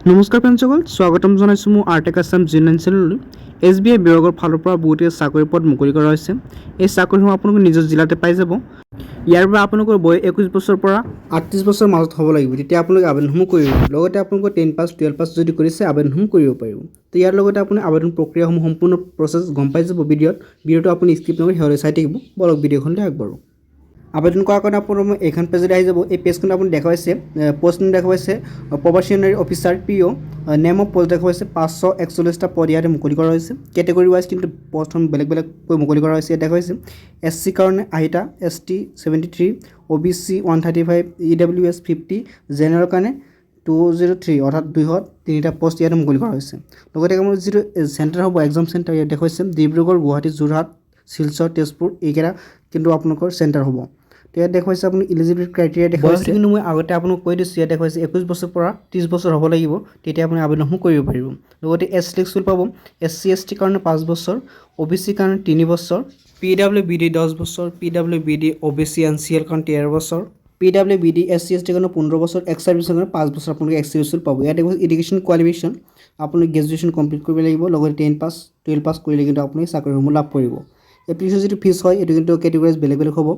নমস্কাৰ ফ্ৰেণ্ডসকল, স্বাগতম জনাইছোঁ মোৰ আৰ্টেক আছাম জিনলাইন চেনেললৈ। SBI বিভাগৰ ফালৰ পৰা বহুতে চাকৰি পদ মুকলি কৰা হৈছে। এই চাকৰিসমূহ আপোনালোকে নিজৰ জিলাতে পাই যাব। ইয়াৰ পৰা আপোনালোকৰ বয়স 21 বছৰৰ পৰা 38 বছৰৰ মাজত হ'ব লাগিব, তেতিয়া আপোনালোকে আবেদনসমূহ কৰিব। লগতে আপোনালোকৰ 10 পাছ 12 পাছ যদি কৰিছে আবেদনসমূহ কৰিব পাৰিব। তো ইয়াৰ লগতে আপুনি আবেদন প্ৰক্ৰিয়াসমূহ সম্পূৰ্ণ প্ৰচেছ গম পাই যাব ভিডিঅ'টো আপুনি স্কিপ নকৰি শেষলৈ চাই থাকিব। বলক ভিডিঅ'খনলৈ আগবাঢ়ো। আবেদন কৰাৰ কাৰণে আপোনাৰ এইখন পেজত আহি যাব। এই পেজখন আপুনি দেখাইছে পোষ্ট নেম দেখাইছে প্ৰবাচনাৰী officer PO, name of post দেখাইছে 541টা পদ ইয়াতে মুকলি কৰা হৈছে। কেটেগৰী ৱাইজ কিন্তু প্ৰথম বেলেগ বেলেগকৈ মুকলি কৰা হৈছে। ইয়াত দেখাইছে SC কাৰণে 80টা, ST 73, OBC 135, EWS 50, জেনেৰেল কাৰণে 203 অৰ্থাৎ 203টা পোষ্ট ইয়াতে মুকলি কৰা হৈছে। লগতে আমাৰ যিটো চেণ্টাৰ হ'ব এক্সাম চেণ্টাৰ ইয়াত দেখাইছে ডিব্ৰুগড়, গুৱাহাটী, যোৰহাট, শিলচৰ, তেজপুৰ এইকেইটা কিন্তু আপোনালোকৰ চেণ্টাৰ হ'ব। তো ইয়াত দেখুৱাইছে আপুনি ইলিজিবিলিটি ক্ৰাইটেৰিয়া দেখুৱাইছে, কিন্তু মই আগতে আপোনাক কৈ দিছোঁ। ইয়াত দেখুৱাইছে 21 বছৰৰ পৰা 30 বছৰ হ'ব লাগিব, তেতিয়া আপুনি আবেদনসমূহ কৰিব পাৰিব। লগতে এজ ফ্লেক্সিবল পাব। SC ST কাৰণে 5 বছৰ, OBC কাৰণে 3 বছৰ, PWBD 10 বছৰ, PWBD OBC NCL কাৰণে 13 বছৰ, PWBD SC ST কাৰণে 15 বছৰ, এক্স চাৰ্ভিচৰ কাৰণে 5 বছৰ আপোনালোকে এক্স চাৰ্ভিচ পাব। ইয়াত দেখুৱাইছে এডুকেশ্যন কোৱালিফিকেশ্যন আপুনি গ্ৰেজুৱেশ্যন কমপ্লিট কৰিব লাগিব। লগতে 10 পাছ 12 পাছ কৰিলে কিন্তু আপুনি চাকৰিসমূহ লাভ কৰিব। এপ্লিকেশ্যন যিটো ফিজ হয় এইটো কিন্তু কেটেগৰাইজ বেলেগ বেলেগ হ'ব।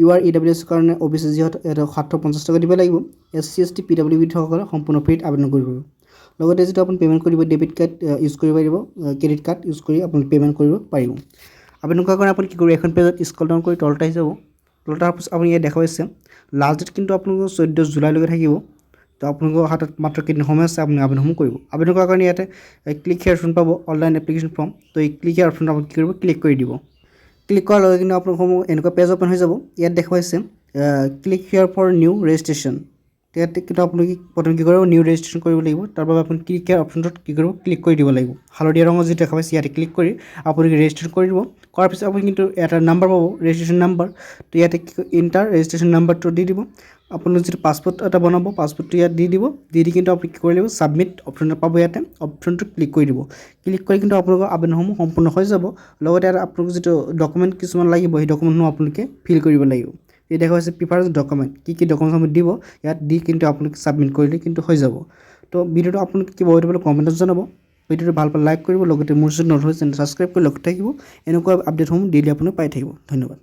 UR EWS কাৰণে OBC যিহেতু 750 টকা দিব লাগিব। SC ST PWBD সকলে সম্পূৰ্ণ ফ্ৰীত আবেদন কৰিব। লগতে যিটো আপুনি পে'মেণ্ট কৰিব ডেবিট কাৰ্ড ইউজ কৰিব পাৰিব, ক্ৰেডিট কাৰ্ড ইউজ কৰি আপুনি পে'মেণ্ট কৰিব পাৰিব। আবেদন কৰাৰ কাৰণে আপুনি কি কৰিব, এখন পেজত স্ক্ৰল ডাউন কৰি তলত আহি যাব। তলত অহাৰ পাছত আপুনি ইয়াত দেখুৱাইছে লাষ্ট ডেট কিন্তু আপোনালোকৰ 14 জুলাইলৈকে থাকিব। তো আপোনালোকৰ হাতত মাত্ৰ কেইদিন সময় আছে আপুনি আবেদনসমূহ কৰিব। আবেদন কৰাৰ কাৰণে ইয়াতে ক্লিক হিয়াৰ অপশ্যন পাব, অনলাইন এপ্লিকেশ্যন ফৰ্ম। তো এই ক্লিক হিয়াৰ অপশ্যনটো আপুনি কি কৰিব, ক্লিক কৰি দিব। ক্লিক কৰাৰ লগে কিন্তু আপোনালোকসমূহ এনেকুৱা পেজ অ'পেন হৈ যাব। ইয়াত দেখুৱাইছে click here for new registration. ইয়াত কিন্তু আপুনি প্ৰথম কি কৰিব, নিউ ৰেজিষ্ট্ৰেশ্যন কৰিব লাগিব। তাৰ বাবে আপুনি ক্লিক হিয়াৰ অপশ্যনটোত কি কৰিব, ক্লিক কৰি দিব লাগিব। হালধীয়া ৰঙৰ যিটো দেখা পাইছে ইয়াতে ক্লিক কৰি আপুনি ৰেজিষ্ট্ৰেশ্যন কৰি দিব। কৰাৰ পিছত আপুনি কিন্তু এটা নাম্বাৰ পাব, ৰেজিষ্ট্ৰেশ্যন নাম্বাৰ। তো ইয়াতে ইণ্টাৰ ৰেজিষ্ট্ৰেশ্যন নাম্বাৰটো দি দিব। আপুনি যিটো পাছপোৰ্ট এটা বনাব, পাছপোৰ্টটো ইয়াত দি দিব। দি কিন্তু আপুনি কি কৰিব লাগিব, ছাবমিট অপশ্যন পাব। ইয়াতে অপশ্যনটো ক্লিক কৰি দিব। ক্লিক কৰি কিন্তু আপোনালোকৰ আবেদনসমূহ সম্পূৰ্ণ হৈ যাব। লগতে আপোনালোকৰ যিটো ডকুমেণ্ট কিছুমান লাগিব সেই ডকুমেণ্টসমূহ আপোনালোকে ফিল কৰিব লাগিব। এই দেখা হৈছে প্ৰিফাৰেঞ্চ ডকুমেণ্ট, কি ডকুমেণ্টসমূহ দিব ইয়াত দি কিন্তু আপোনালোকে ছাবমিট কৰিলে কিন্তু হৈ যাব। তো ভিডিঅ'টো আপোনালোকে কিবা হয় কমেণ্টত জনাব। ভিডিঅ'টো ভাল পালে লাইক কৰিব। লগতে মোৰ যদি নতুন চেনেল ছাবস্ক্ৰাইব কৰি লগ থাকিব। এনেকুৱা আপডেটসমূহ ডেইলি আপুনি পাই থাকিব। ধন্যবাদ।